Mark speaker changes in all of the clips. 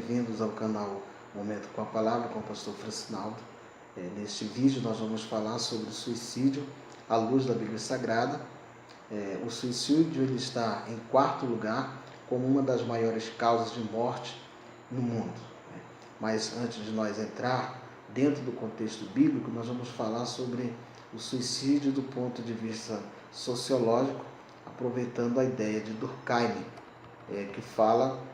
Speaker 1: bem-vindos ao canal Momento com a Palavra, com o pastor Francinaldo. Neste vídeo nós vamos falar sobre o suicídio à luz da Bíblia Sagrada. O suicídio ele está em quarto lugar como uma das maiores causas de morte no mundo. Mas antes de nós entrar dentro do contexto bíblico, nós vamos falar sobre o suicídio do ponto de vista sociológico, aproveitando a ideia de Durkheim, que fala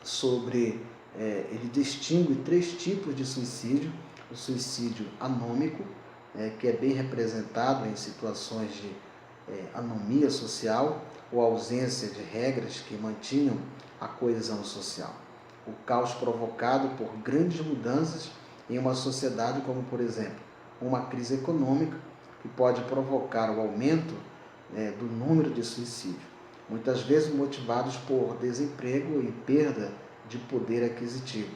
Speaker 1: sobre, ele distingue três tipos de suicídio: o suicídio anômico, que é bem representado em situações de anomia social ou ausência de regras que mantinham a coesão social. O caos provocado por grandes mudanças em uma sociedade, como por exemplo, uma crise econômica que pode provocar o aumento do número de suicídios, muitas vezes motivados por desemprego e perda de poder aquisitivo.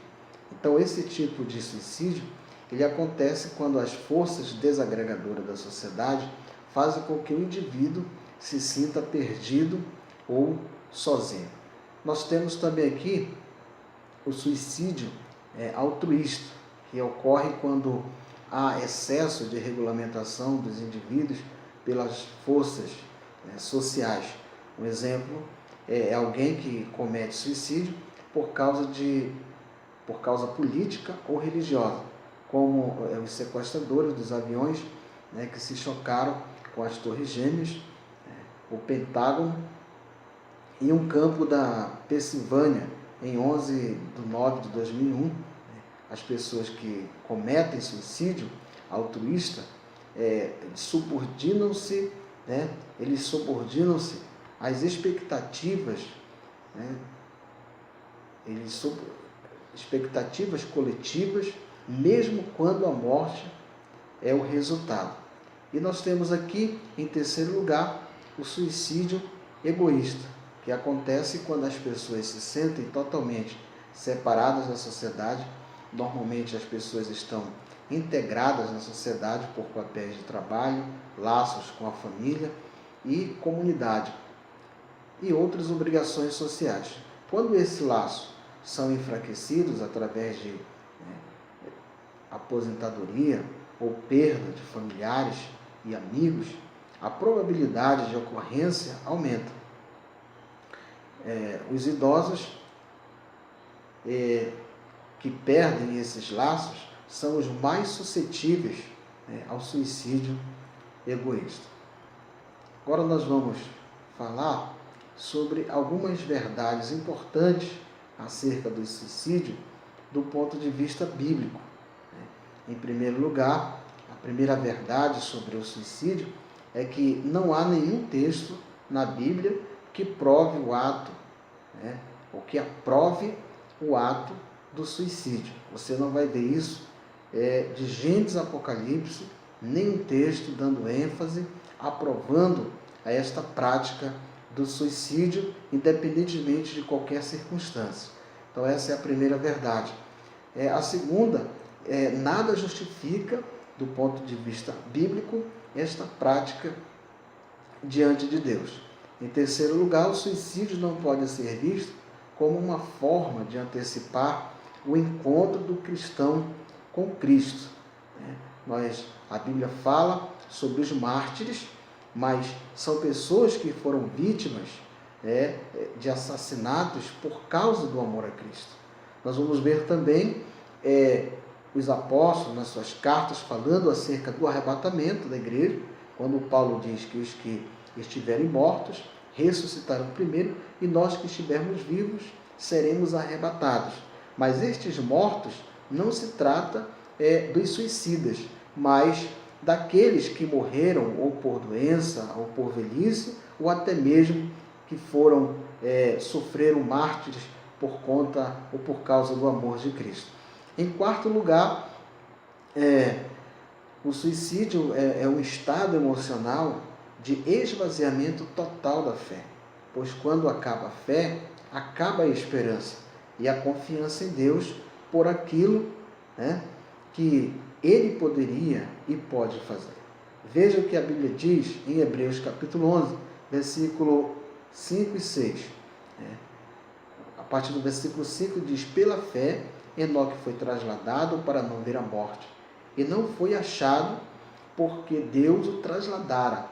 Speaker 1: Então, esse tipo de suicídio, ele acontece quando as forças desagregadoras da sociedade fazem com que o indivíduo se sinta perdido ou sozinho. Nós temos também aqui o suicídio altruísta, que ocorre quando há excesso de regulamentação dos indivíduos pelas forças sociais. Um exemplo é alguém que comete suicídio por causa política ou religiosa, como os sequestradores dos aviões que se chocaram com as Torres Gêmeas, o Pentágono e um campo da Pensilvânia em 11/9/2001. As pessoas que cometem suicídio altruísta subordinam-se às expectativas, expectativas coletivas, mesmo quando a morte é o resultado. E nós temos aqui, em terceiro lugar, o suicídio egoísta, que acontece quando as pessoas se sentem totalmente separadas da sociedade. Normalmente as pessoas estão integradas na sociedade por papéis de trabalho, laços com a família e comunidade e outras obrigações sociais. Quando esses laços são enfraquecidos através de aposentadoria ou perda de familiares e amigos, a probabilidade de ocorrência aumenta. Os idosos que perdem esses laços são os mais suscetíveis ao suicídio egoísta. Agora nós vamos falar sobre algumas verdades importantes acerca do suicídio do ponto de vista bíblico. Em primeiro lugar, a primeira verdade sobre o suicídio é que não há nenhum texto na Bíblia que prove o ato, ou que aprove o ato do suicídio. Você não vai ver isso de Gênesis a Apocalipse, nenhum texto dando ênfase, aprovando esta prática do suicídio, independentemente de qualquer circunstância. Então essa é a primeira verdade. A segunda, nada justifica, do ponto de vista bíblico, esta prática diante de Deus. Em terceiro lugar, o suicídio não pode ser visto como uma forma de antecipar o encontro do cristão com Cristo. A Bíblia fala sobre os mártires, mas são pessoas que foram vítimas de assassinatos por causa do amor a Cristo. Nós vamos ver também os apóstolos nas suas cartas falando acerca do arrebatamento da igreja, quando Paulo diz que os que estiverem mortos ressuscitarão primeiro e nós que estivermos vivos seremos arrebatados. Mas estes mortos não se trata dos suicidas, mas daqueles que morreram ou por doença, ou por velhice, ou até mesmo que sofreram mártires por conta ou por causa do amor de Cristo. Em quarto lugar, o suicídio é um estado emocional de esvaziamento total da fé, pois quando acaba a fé, acaba a esperança e a confiança em Deus por aquilo que Ele poderia e pode fazer. Veja o que a Bíblia diz em Hebreus capítulo 11, versículo 5 e 6. A partir do versículo 5 diz: pela fé, Enoque foi trasladado para não ver a morte, e não foi achado, porque Deus o trasladara,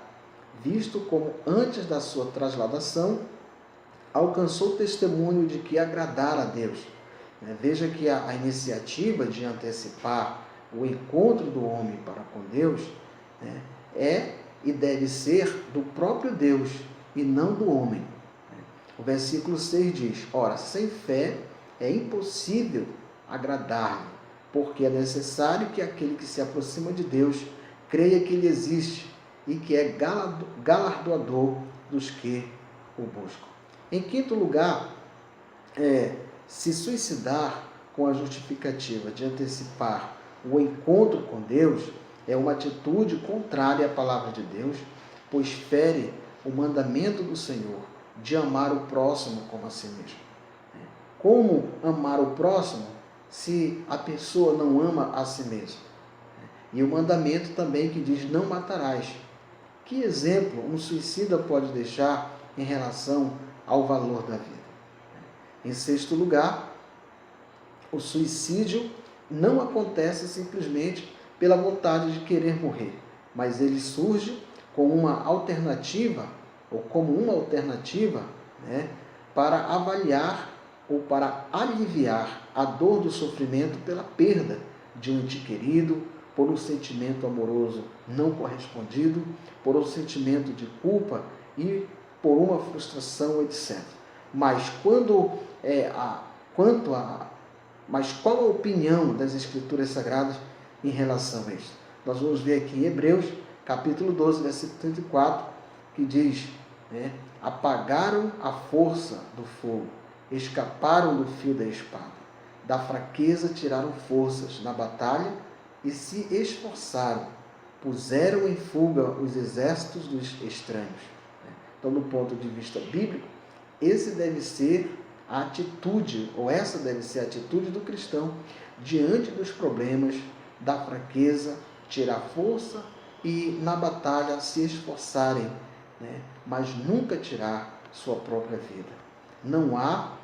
Speaker 1: visto como antes da sua trasladação alcançou testemunho de que agradara a Deus. Veja que a iniciativa de antecipar o encontro do homem para com Deus é e deve ser do próprio Deus e não do homem. O versículo 6 diz: ora, sem fé é impossível agradar-lhe, porque é necessário que aquele que se aproxima de Deus creia que Ele existe e que é galardoador dos que o buscam. Em quinto lugar, se suicidar com a justificativa de antecipar o encontro com Deus é uma atitude contrária à palavra de Deus, pois fere o mandamento do Senhor de amar o próximo como a si mesmo. Como amar o próximo se a pessoa não ama a si mesma? E o mandamento também que diz: não matarás. Que exemplo um suicida pode deixar em relação ao valor da vida? Em sexto lugar, o suicídio não acontece simplesmente pela vontade de querer morrer, mas ele surge com uma alternativa, ou como uma alternativa, para avaliar ou para aliviar a dor do sofrimento pela perda de um ente querido, por um sentimento amoroso não correspondido, por um sentimento de culpa e por uma frustração, etc. Mas mas qual a opinião das Escrituras Sagradas em relação a isso? Nós vamos ver aqui em Hebreus, capítulo 12, versículo 34, que diz: apagaram a força do fogo, escaparam do fio da espada, da fraqueza tiraram forças na batalha e se esforçaram, puseram em fuga os exércitos dos estranhos. Então, do ponto de vista bíblico, esse deve ser a atitude, ou essa deve ser a atitude do cristão diante dos problemas, da fraqueza, tirar força e na batalha se esforçarem, mas nunca tirar sua própria vida. Não há,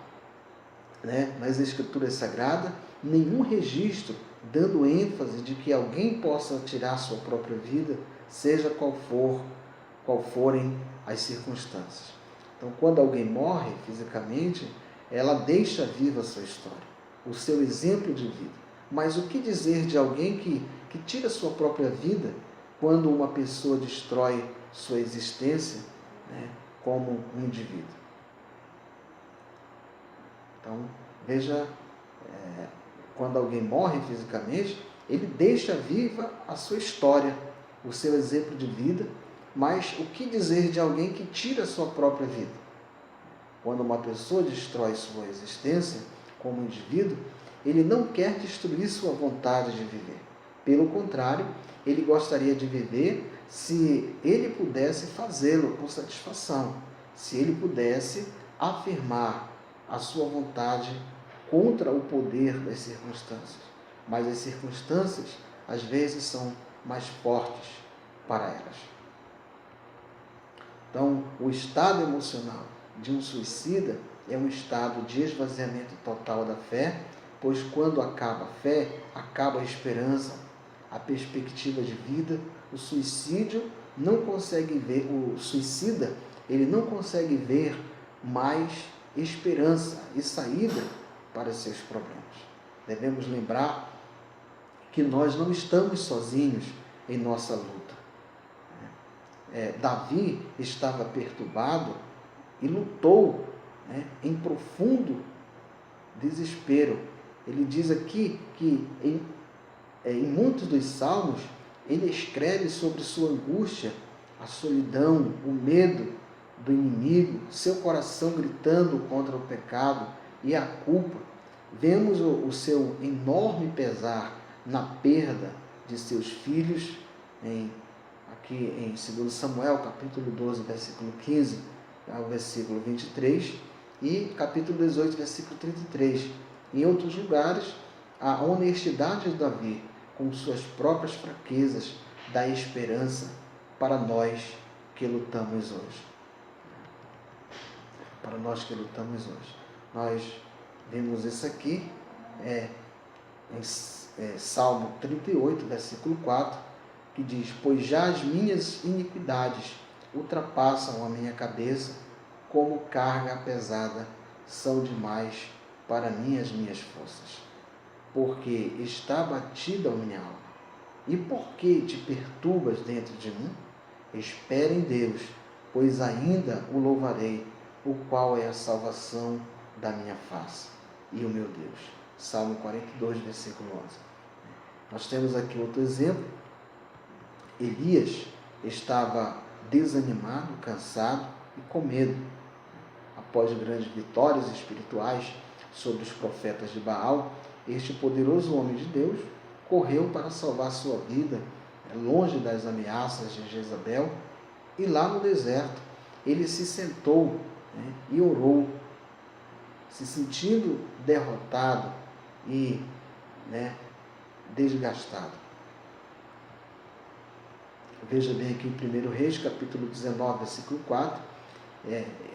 Speaker 1: nas Escrituras Sagradas, nenhum registro dando ênfase de que alguém possa tirar sua própria vida, seja qual forem as circunstâncias. Então, quando alguém morre fisicamente, ela deixa viva a sua história, o seu exemplo de vida. Mas o que dizer de alguém que tira sua própria vida quando uma pessoa destrói sua existência, como um indivíduo? Então, veja, quando alguém morre fisicamente, ele deixa viva a sua história, o seu exemplo de vida. Mas o que dizer de alguém que tira a sua própria vida? Quando uma pessoa destrói sua existência como indivíduo, ele não quer destruir sua vontade de viver. Pelo contrário, ele gostaria de viver se ele pudesse fazê-lo com satisfação, se ele pudesse afirmar a sua vontade contra o poder das circunstâncias. Mas as circunstâncias, às vezes, são mais fortes para elas. Então, o estado emocional de um suicida é um estado de esvaziamento total da fé, pois quando acaba a fé, acaba a esperança, a perspectiva de vida. O suicida não consegue ver mais esperança e saída para seus problemas. Devemos lembrar que nós não estamos sozinhos em nossa luta. Davi estava perturbado e lutou em profundo desespero. Ele diz aqui que em muitos dos salmos ele escreve sobre sua angústia, a solidão, o medo do inimigo, seu coração gritando contra o pecado e a culpa. Vemos o seu enorme pesar na perda de seus filhos, aqui em 2 Samuel, capítulo 12, versículo 15 ao versículo 23, e capítulo 18, versículo 33. Em outros lugares, a honestidade de Davi, com suas próprias fraquezas, dá esperança para nós que lutamos hoje. Para nós que lutamos hoje. nós vimos isso aqui, em Salmo 38, versículo 4, que diz: pois já as minhas iniquidades ultrapassam a minha cabeça, como carga pesada são demais para mim as minhas forças. Porque está abatida a minha alma. E por que te perturbas dentro de mim? Espera em Deus, pois ainda o louvarei, o qual é a salvação da minha face e o meu Deus. Salmo 42, versículo 11. Nós temos aqui outro exemplo. Elias estava desanimado, cansado e com medo. Após grandes vitórias espirituais sobre os profetas de Baal, este poderoso homem de Deus correu para salvar sua vida, longe das ameaças de Jezabel, e lá no deserto ele se sentou, e orou, se sentindo derrotado e desgastado. Veja bem aqui em 1 Reis, capítulo 19, versículo 4,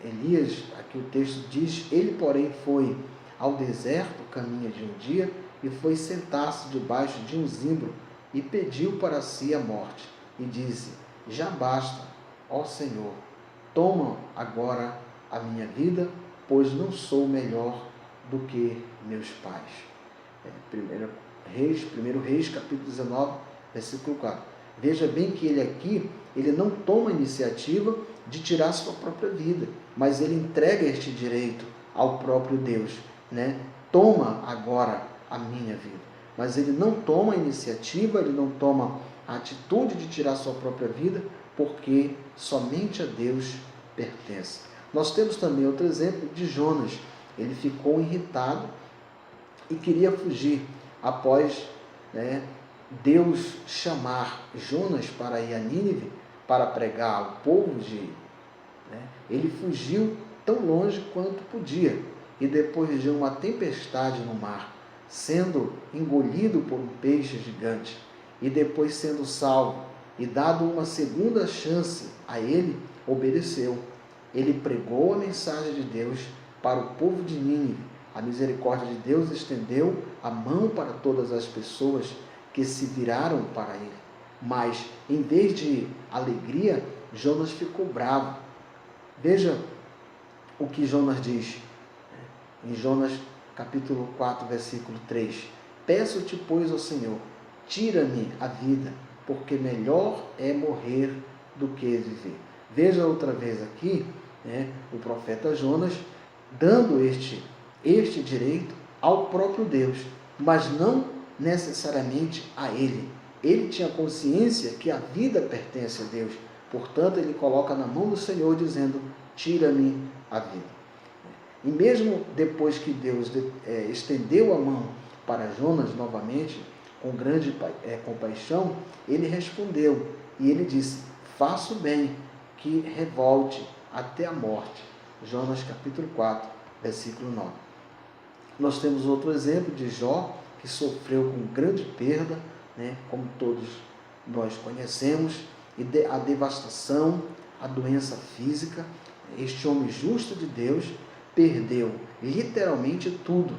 Speaker 1: Elias, aqui o texto diz: ele, porém, foi ao deserto, caminho de um dia, e foi sentar-se debaixo de um zimbro, e pediu para si a morte, e disse: já basta, ó Senhor, toma agora a minha vida, pois não sou melhor do que meus pais. 1 Reis, capítulo 19, versículo 4. Veja bem que ele não toma a iniciativa de tirar sua própria vida, mas ele entrega este direito ao próprio Deus, Toma agora a minha vida. Mas ele não toma a iniciativa, ele não toma a atitude de tirar sua própria vida, porque somente a Deus pertence. Nós temos também outro exemplo de Jonas. Ele ficou irritado e queria fugir após Deus chamar Jonas para ir a Nínive para pregar ao povo ele fugiu tão longe quanto podia, e depois de uma tempestade no mar, sendo engolido por um peixe gigante, e depois sendo salvo e dado uma segunda chance a ele, obedeceu. Ele pregou a mensagem de Deus para o povo de Nínive. A misericórdia de Deus estendeu a mão para todas as pessoas que se viraram para ele. Mas, em vez de alegria, Jonas ficou bravo. Veja o que Jonas diz em Jonas capítulo 4, versículo 3. Peço-te, pois, ó Senhor, tira-me a vida, porque melhor é morrer do que viver. Veja outra vez aqui, o profeta Jonas dando este direito ao próprio Deus, mas não necessariamente a ele. Ele tinha consciência que a vida pertence a Deus, portanto ele coloca na mão do Senhor dizendo: tira-me a vida. E mesmo depois que Deus estendeu a mão para Jonas novamente, com grande compaixão, ele respondeu e ele disse: faço bem que revolte até a morte. Jonas capítulo 4, versículo 9. Nós temos outro exemplo de Jó, que sofreu com grande perda, como todos nós conhecemos, e a devastação, a doença física. Este homem justo de Deus perdeu literalmente tudo.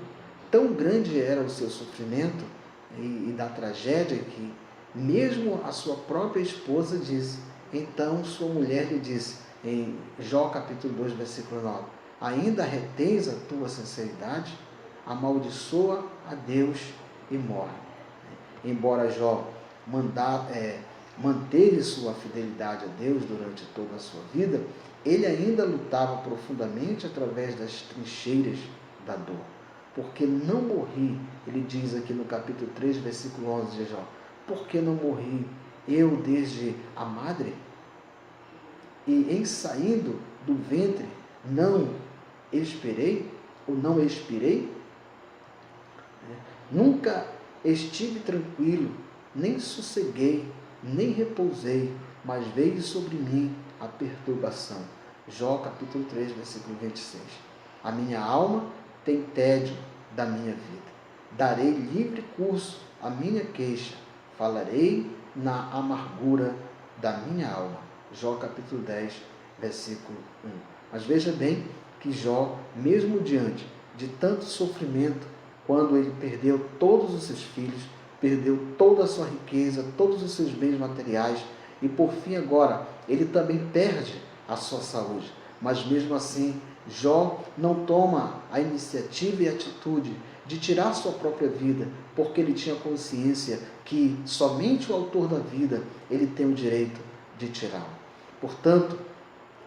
Speaker 1: Tão grande era o seu sofrimento e da tragédia que mesmo a sua própria esposa disse. Então sua mulher lhe disse, em Jó capítulo 2, versículo 9: ainda retens a tua sinceridade? Amaldiçoa a Deus e morre. Embora Jó manteve sua fidelidade a Deus durante toda a sua vida, ele ainda lutava profundamente através das trincheiras da dor. Porque não morri, ele diz aqui no capítulo 3, versículo 11 de Jó: porque não morri eu desde a madre? E em saindo do ventre não expirei? Nunca estive tranquilo, nem sosseguei, nem repousei, mas veio sobre mim a perturbação. Jó capítulo 3, versículo 26. A minha alma tem tédio da minha vida. Darei livre curso à minha queixa. Falarei na amargura da minha alma. Jó capítulo 10, versículo 1. Mas veja bem que Jó, mesmo diante de tanto sofrimento, quando ele perdeu todos os seus filhos, perdeu toda a sua riqueza, todos os seus bens materiais, e por fim agora, ele também perde a sua saúde. Mas mesmo assim, Jó não toma a iniciativa e a atitude de tirar sua própria vida, porque ele tinha consciência que somente o autor da vida, ele tem o direito de tirá-la. Portanto,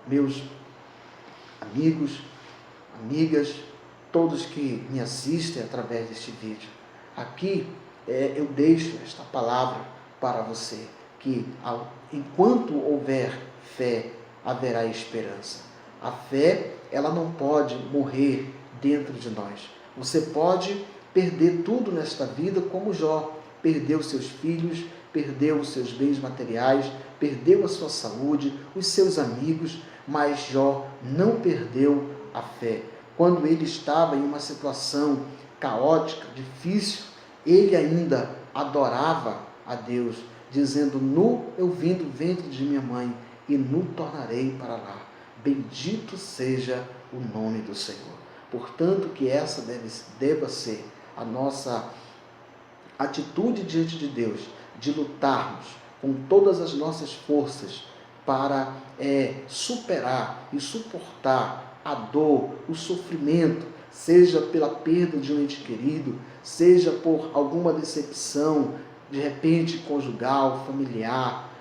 Speaker 1: meus amigos, amigas, todos que me assistem através deste vídeo, aqui eu deixo esta palavra para você, que enquanto houver fé, haverá esperança. A fé, ela não pode morrer dentro de nós. Você pode perder tudo nesta vida, como Jó, perdeu seus filhos, perdeu os seus bens materiais, perdeu a sua saúde, os seus amigos, mas Jó não perdeu a fé. Quando ele estava em uma situação caótica, difícil, ele ainda adorava a Deus, dizendo: nu eu vim do ventre de minha mãe, e nu tornarei para lá. Bendito seja o nome do Senhor. Portanto, que essa deva ser a nossa atitude diante de Deus, de lutarmos com todas as nossas forças para superar e suportar a dor, o sofrimento, seja pela perda de um ente querido, seja por alguma decepção, de repente conjugal, familiar.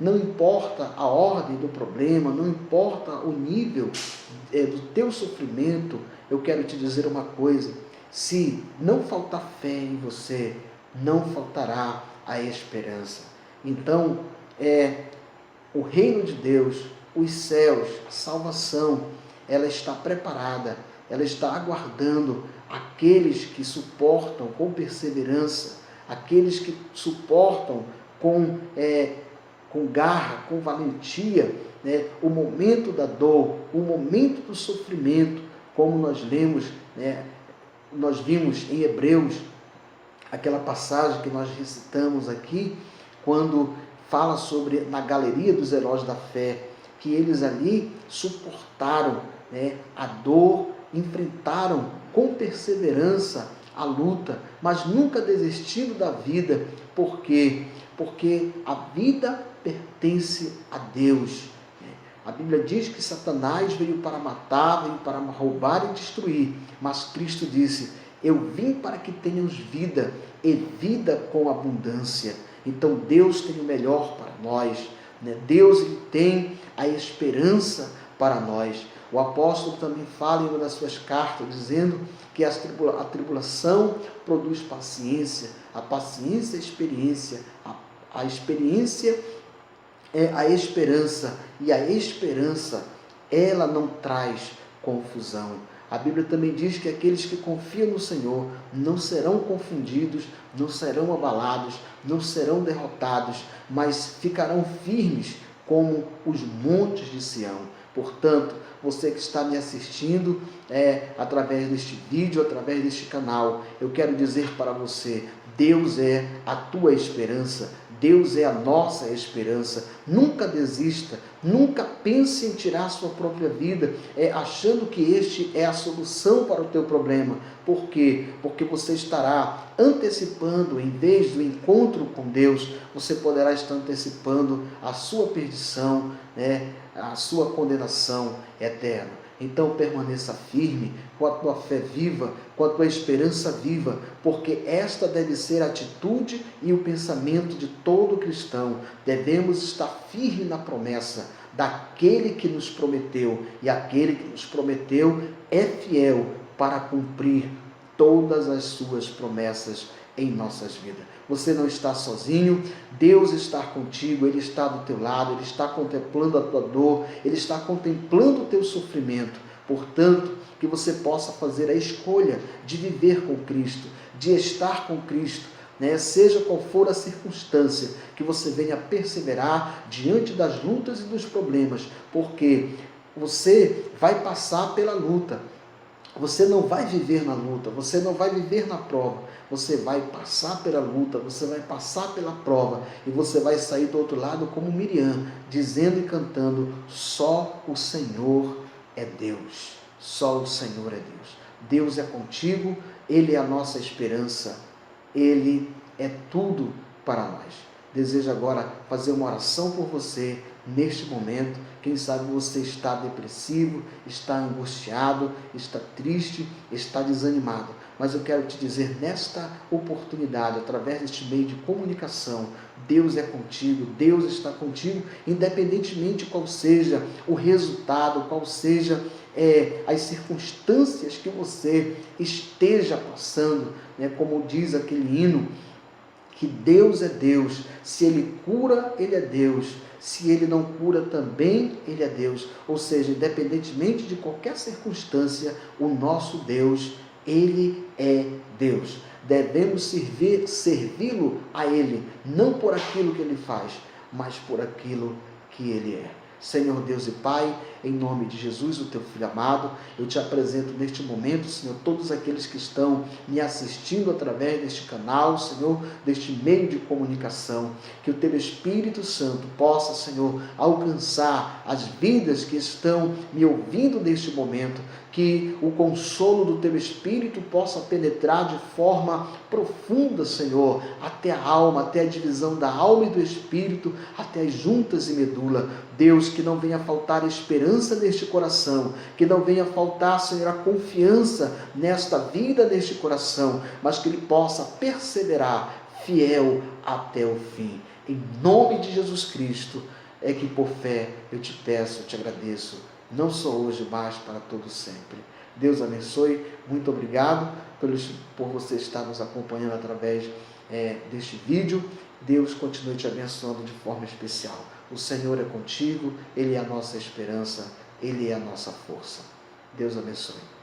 Speaker 1: Não importa a ordem do problema, não importa o nível do teu sofrimento, eu quero te dizer uma coisa: se não faltar fé em você, não faltará a esperança. Então, o reino de Deus, os céus, a salvação, ela está preparada, ela está aguardando aqueles que suportam com perseverança, aqueles que suportam com garra, com valentia, o momento da dor, o momento do sofrimento, como nós lemos, nós vimos em Hebreus, aquela passagem que nós recitamos aqui, quando fala sobre, na galeria dos heróis da fé, que eles ali suportaram a dor, enfrentaram com perseverança a luta, mas nunca desistindo da vida. Por quê? Porque a vida pertence a Deus. A Bíblia diz que Satanás veio para matar, veio para roubar e destruir, mas Cristo disse: eu vim para que tenhamos vida, e vida com abundância. Então Deus tem o melhor para nós, Deus, ele tem a esperança para nós. O apóstolo também fala em uma das suas cartas, dizendo que a tribulação produz paciência, a paciência é experiência, a experiência é a esperança, e a esperança, ela não traz confusão. A Bíblia também diz que aqueles que confiam no Senhor não serão confundidos, não serão abalados, não serão derrotados, mas ficarão firmes como os montes de Sião. Portanto, você que está me assistindo através deste vídeo, através deste canal, eu quero dizer para você: Deus é a tua esperança, Deus é a nossa esperança. Nunca desista, nunca pense em tirar sua própria vida, achando que este é a solução para o teu problema. Por quê? Porque você estará antecipando, em vez do encontro com Deus, você poderá estar antecipando a sua perdição, a sua condenação eterna. Então permaneça firme, com a tua fé viva, com a tua esperança viva, porque esta deve ser a atitude e o pensamento de todo cristão. Devemos estar firme na promessa daquele que nos prometeu, e aquele que nos prometeu é fiel para cumprir todas as suas promessas em nossas vidas. Você não está sozinho, Deus está contigo, Ele está do teu lado, Ele está contemplando a tua dor, Ele está contemplando o teu sofrimento. Portanto, que você possa fazer a escolha de viver com Cristo, de estar com Cristo, seja qual for a circunstância, que você venha perseverar diante das lutas e dos problemas, porque você vai passar pela luta. Você não vai viver na luta, você não vai viver na prova, você vai passar pela luta, você vai passar pela prova, e você vai sair do outro lado como Miriam, dizendo e cantando: só o Senhor é Deus, só o Senhor é Deus. Deus é contigo, Ele é a nossa esperança, Ele é tudo para nós. Desejo agora fazer uma oração por você neste momento. Quem sabe você está depressivo, está angustiado, está triste, está desanimado. Mas eu quero te dizer nesta oportunidade, através deste meio de comunicação, Deus é contigo, Deus está contigo, independentemente qual seja o resultado, qual seja as circunstâncias que você esteja passando, né? Como diz aquele hino, que Deus é Deus, se Ele cura, Ele é Deus, se Ele não cura também, Ele é Deus. Ou seja, independentemente de qualquer circunstância, o nosso Deus, Ele é Deus. Devemos servi-lo a Ele, não por aquilo que Ele faz, mas por aquilo que Ele é. Senhor Deus e Pai, em nome de Jesus, o Teu Filho amado, eu te apresento neste momento, Senhor, todos aqueles que estão me assistindo através deste canal, Senhor, deste meio de comunicação, que o Teu Espírito Santo possa, Senhor, alcançar as vidas que estão me ouvindo neste momento, que o consolo do Teu Espírito possa penetrar de forma profunda, Senhor, até a alma, até a divisão da alma e do Espírito, até as juntas e medula. Deus, que não venha faltar esperança neste coração, que não venha faltar, Senhor, a confiança nesta vida, neste coração, mas que ele possa perseverar fiel até o fim. Em nome de Jesus Cristo, é que por fé eu te peço, eu te agradeço, não só hoje, mas para todo sempre. Deus abençoe, muito obrigado por você estar nos acompanhando através deste vídeo. Deus continue te abençoando de forma especial. O Senhor é contigo, Ele é a nossa esperança, Ele é a nossa força. Deus abençoe.